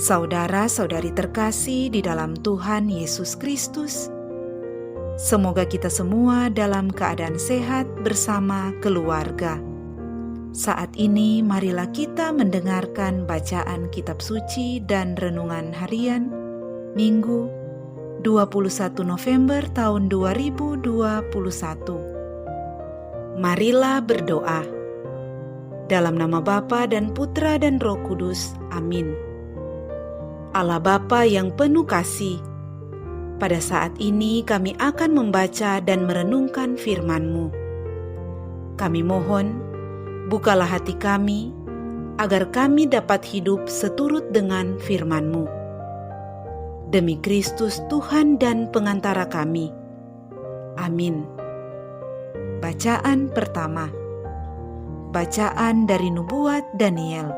Saudara-saudari terkasih di dalam Tuhan Yesus Kristus, semoga kita semua dalam keadaan sehat bersama keluarga. Saat ini marilah kita mendengarkan bacaan kitab suci dan renungan harian Minggu 21 November tahun 2021. Marilah berdoa. Dalam nama Bapa dan Putra dan Roh Kudus. Amin. Allah Bapa yang penuh kasih, pada saat ini kami akan membaca dan merenungkan firman-Mu. Kami mohon, bukalah hati kami, agar kami dapat hidup seturut dengan firman-Mu. Demi Kristus Tuhan dan pengantara kami. Amin. Bacaan pertama. Bacaan dari Nubuat Daniel.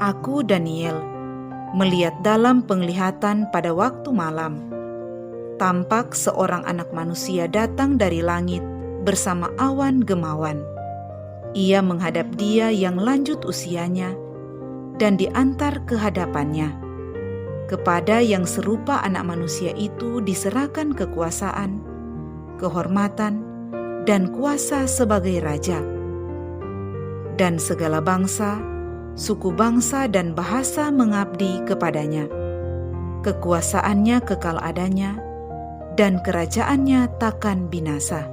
Aku, Daniel, melihat dalam penglihatan pada waktu malam, tampak seorang anak manusia datang dari langit bersama awan gemawan. Ia menghadap Dia yang lanjut usianya dan diantar ke hadapannya. Kepada yang serupa anak manusia itu diserahkan kekuasaan, kehormatan, dan kuasa sebagai raja. Dan segala bangsa, suku bangsa dan bahasa mengabdi kepadanya. Kekuasaannya kekal adanya, dan kerajaannya takkan binasa.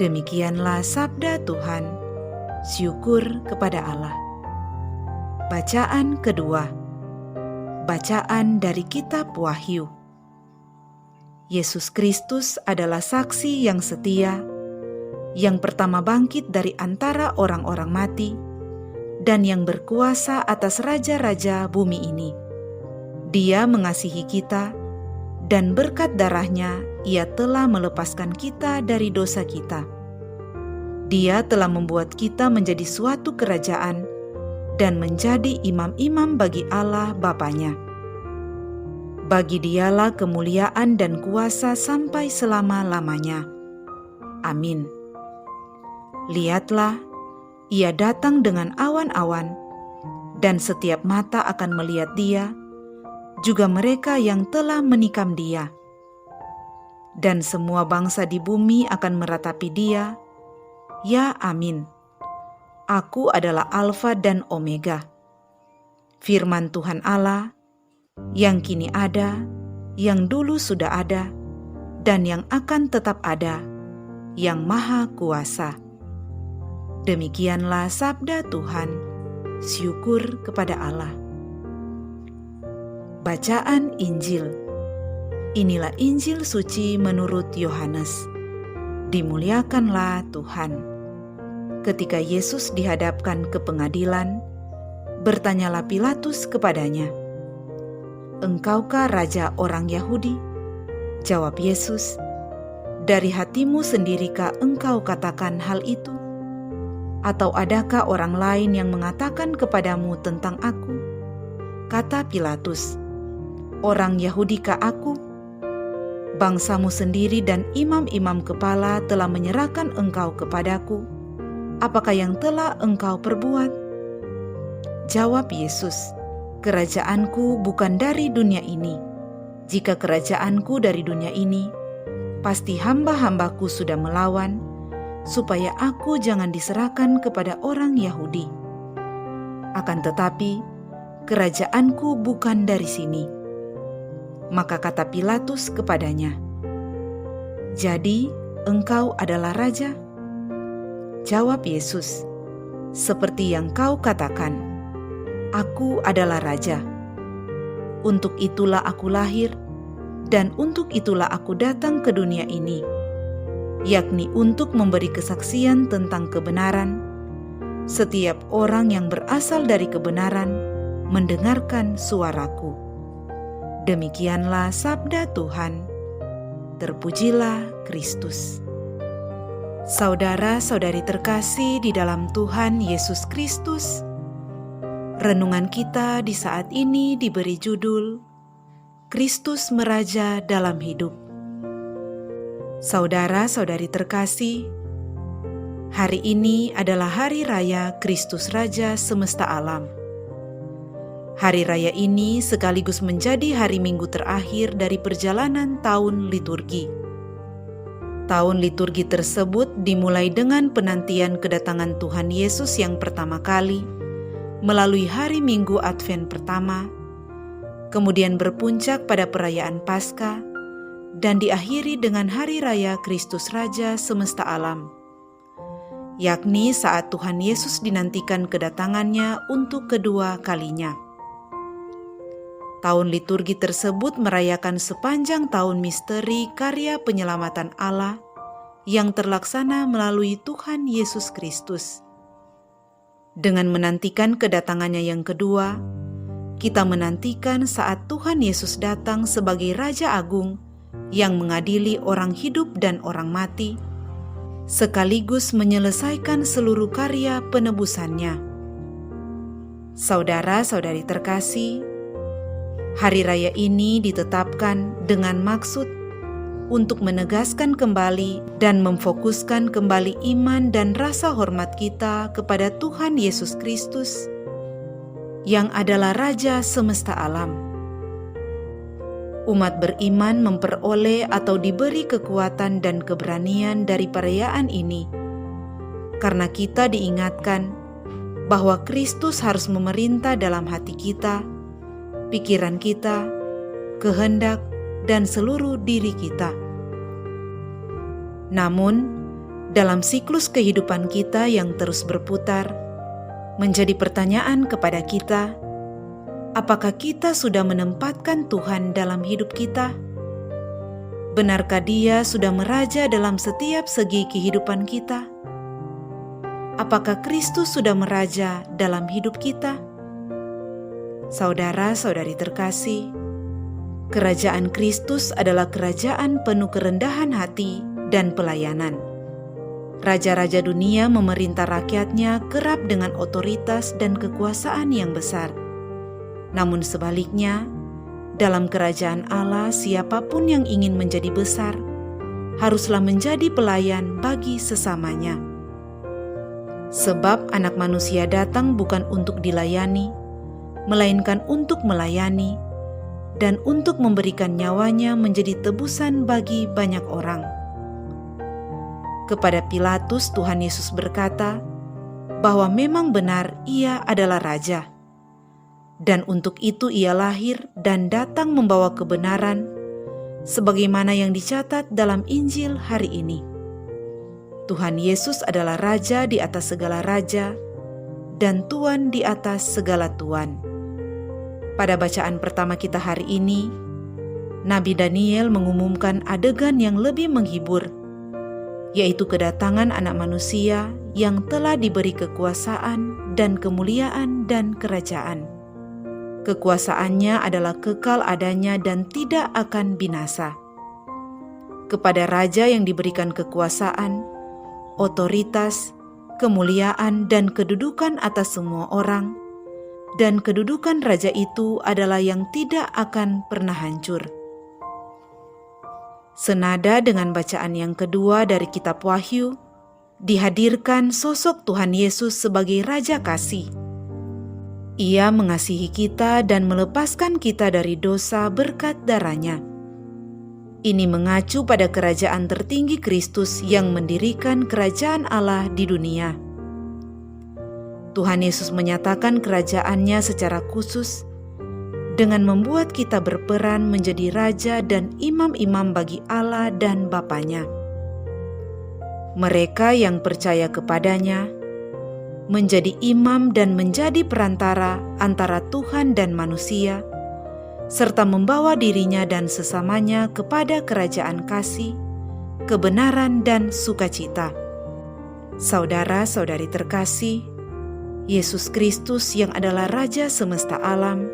Demikianlah sabda Tuhan. Syukur kepada Allah. Bacaan kedua. Bacaan dari kitab Wahyu. Yesus Kristus adalah saksi yang setia, yang pertama bangkit dari antara orang-orang mati, dan yang berkuasa atas raja-raja bumi ini. Dia mengasihi kita, dan berkat darahnya Ia telah melepaskan kita dari dosa kita. Dia telah membuat kita menjadi suatu kerajaan dan menjadi imam-imam bagi Allah Bapanya. Bagi Dialah kemuliaan dan kuasa sampai selama-lamanya. Amin. Lihatlah, Ia datang dengan awan-awan, dan setiap mata akan melihat Dia, juga mereka yang telah menikam Dia. Dan semua bangsa di bumi akan meratapi Dia. Ya, amin. Aku adalah Alfa dan Omega. Firman Tuhan Allah, yang kini ada, yang dulu sudah ada, dan yang akan tetap ada, yang Maha Kuasa. Demikianlah sabda Tuhan. Syukur kepada Allah. Bacaan Injil. Inilah Injil suci menurut Yohanes. Dimuliakanlah Tuhan. Ketika Yesus dihadapkan ke pengadilan, bertanyalah Pilatus kepadanya, "Engkaukah raja orang Yahudi?" Jawab Yesus, "Dari hatimu sendirikah engkau katakan hal itu? Atau adakah orang lain yang mengatakan kepadamu tentang aku?" Kata Pilatus, "Orang Yahudikah aku? Bangsamu sendiri dan imam-imam kepala telah menyerahkan engkau kepadaku. Apakah yang telah engkau perbuat?" Jawab Yesus, "Kerajaanku bukan dari dunia ini. Jika kerajaanku dari dunia ini, pasti hamba-hambaku sudah melawan, supaya aku jangan diserahkan kepada orang Yahudi. Akan tetapi, kerajaanku bukan dari sini." Maka kata Pilatus kepadanya, "Jadi engkau adalah raja?" Jawab Yesus, "Seperti yang kau katakan, aku adalah raja. Untuk itulah aku lahir, dan untuk itulah aku datang ke dunia ini, yakni untuk memberi kesaksian tentang kebenaran. Setiap orang yang berasal dari kebenaran mendengarkan suaraku." Demikianlah sabda Tuhan. Terpujilah Kristus. Saudara-saudari terkasih di dalam Tuhan Yesus Kristus, renungan kita di saat ini diberi judul Kristus Meraja dalam Hidup. Saudara-saudari terkasih, hari ini adalah Hari Raya Kristus Raja Semesta Alam. Hari raya ini sekaligus menjadi hari Minggu terakhir dari perjalanan tahun liturgi. Tahun liturgi tersebut dimulai dengan penantian kedatangan Tuhan Yesus yang pertama kali, melalui hari Minggu Advent pertama, kemudian berpuncak pada perayaan Paskah, dan diakhiri dengan Hari Raya Kristus Raja semesta alam, yakni saat Tuhan Yesus dinantikan kedatangannya untuk kedua kalinya. Tahun liturgi tersebut merayakan sepanjang tahun misteri karya penyelamatan Allah yang terlaksana melalui Tuhan Yesus Kristus. Dengan menantikan kedatangannya yang kedua, kita menantikan saat Tuhan Yesus datang sebagai Raja Agung yang mengadili orang hidup dan orang mati, sekaligus menyelesaikan seluruh karya penebusannya. Saudara-saudari terkasih, hari raya ini ditetapkan dengan maksud untuk menegaskan kembali dan memfokuskan kembali iman dan rasa hormat kita kepada Tuhan Yesus Kristus yang adalah Raja semesta alam. Umat beriman memperoleh atau diberi kekuatan dan keberanian dari perayaan ini karena kita diingatkan bahwa Kristus harus memerintah dalam hati kita, pikiran kita, kehendak, dan seluruh diri kita. Namun, dalam siklus kehidupan kita yang terus berputar, menjadi pertanyaan kepada kita, apakah kita sudah menempatkan Tuhan dalam hidup kita? Benarkah Dia sudah meraja dalam setiap segi kehidupan kita? Apakah Kristus sudah meraja dalam hidup kita? Saudara-saudari terkasih, kerajaan Kristus adalah kerajaan penuh kerendahan hati dan pelayanan. Raja-raja dunia memerintah rakyatnya kerap dengan otoritas dan kekuasaan yang besar. Namun sebaliknya, dalam kerajaan Allah siapapun yang ingin menjadi besar, haruslah menjadi pelayan bagi sesamanya. Sebab Anak Manusia datang bukan untuk dilayani, melainkan untuk melayani, dan untuk memberikan nyawanya menjadi tebusan bagi banyak orang. Kepada Pilatus, Tuhan Yesus berkata bahwa memang benar Ia adalah Raja, dan untuk itu Ia lahir dan datang membawa kebenaran, sebagaimana yang dicatat dalam Injil hari ini. Tuhan Yesus adalah Raja di atas segala raja, dan Tuan di atas segala tuan. Pada bacaan pertama kita hari ini, Nabi Daniel mengumumkan adegan yang lebih menghibur, yaitu kedatangan Anak Manusia yang telah diberi kekuasaan dan kemuliaan dan kerajaan. Kekuasaannya adalah kekal adanya dan tidak akan binasa. Kepada Raja yang diberikan kekuasaan, otoritas, kemuliaan, dan kedudukan atas semua orang, dan kedudukan Raja itu adalah yang tidak akan pernah hancur. Senada dengan bacaan yang kedua dari kitab Wahyu, dihadirkan sosok Tuhan Yesus sebagai Raja Kasih. Ia mengasihi kita dan melepaskan kita dari dosa berkat darah-Nya. Ini mengacu pada kerajaan tertinggi Kristus yang mendirikan kerajaan Allah di dunia. Tuhan Yesus menyatakan kerajaan-Nya secara khusus dengan membuat kita berperan menjadi raja dan imam-imam bagi Allah dan Bapa-Nya. Mereka yang percaya kepada-Nya menjadi imam dan menjadi perantara antara Tuhan dan manusia, serta membawa dirinya dan sesamanya kepada kerajaan kasih, kebenaran, dan sukacita. Saudara-saudari terkasih, Yesus Kristus yang adalah Raja semesta alam,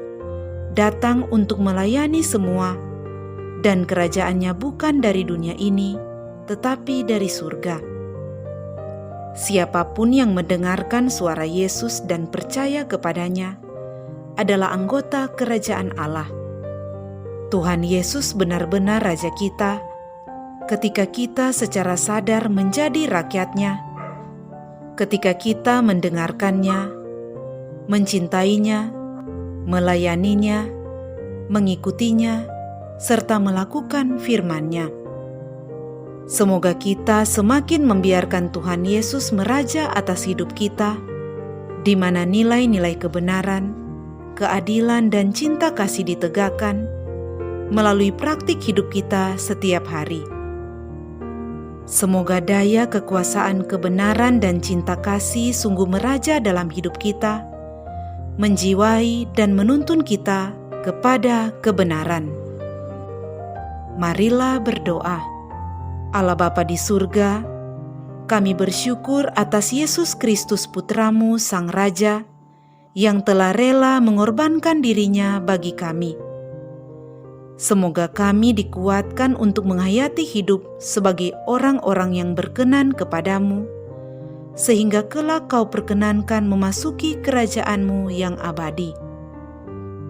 datang untuk melayani semua, dan kerajaannya bukan dari dunia ini, tetapi dari surga. Siapapun yang mendengarkan suara Yesus dan percaya kepadanya adalah anggota kerajaan Allah. Tuhan Yesus benar-benar Raja kita ketika kita secara sadar menjadi rakyat-Nya, ketika kita mendengarkannya, mencintainya, melayaninya, mengikutinya, serta melakukan firman-Nya. Semoga kita semakin membiarkan Tuhan Yesus meraja atas hidup kita, di mana nilai-nilai kebenaran, keadilan, dan cinta kasih ditegakkan melalui praktik hidup kita setiap hari. Semoga daya kekuasaan kebenaran dan cinta kasih sungguh meraja dalam hidup kita, menjiwai dan menuntun kita kepada kebenaran. Marilah berdoa. Allah Bapa di surga, kami bersyukur atas Yesus Kristus Putra-Mu Sang Raja, yang telah rela mengorbankan dirinya bagi kami. Semoga kami dikuatkan untuk menghayati hidup sebagai orang-orang yang berkenan kepadamu, sehingga kelak Kau perkenankan memasuki kerajaan-Mu yang abadi.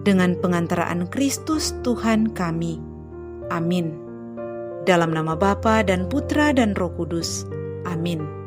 Dengan pengantaraan Kristus Tuhan kami. Amin. Dalam nama Bapa dan Putra dan Roh Kudus. Amin.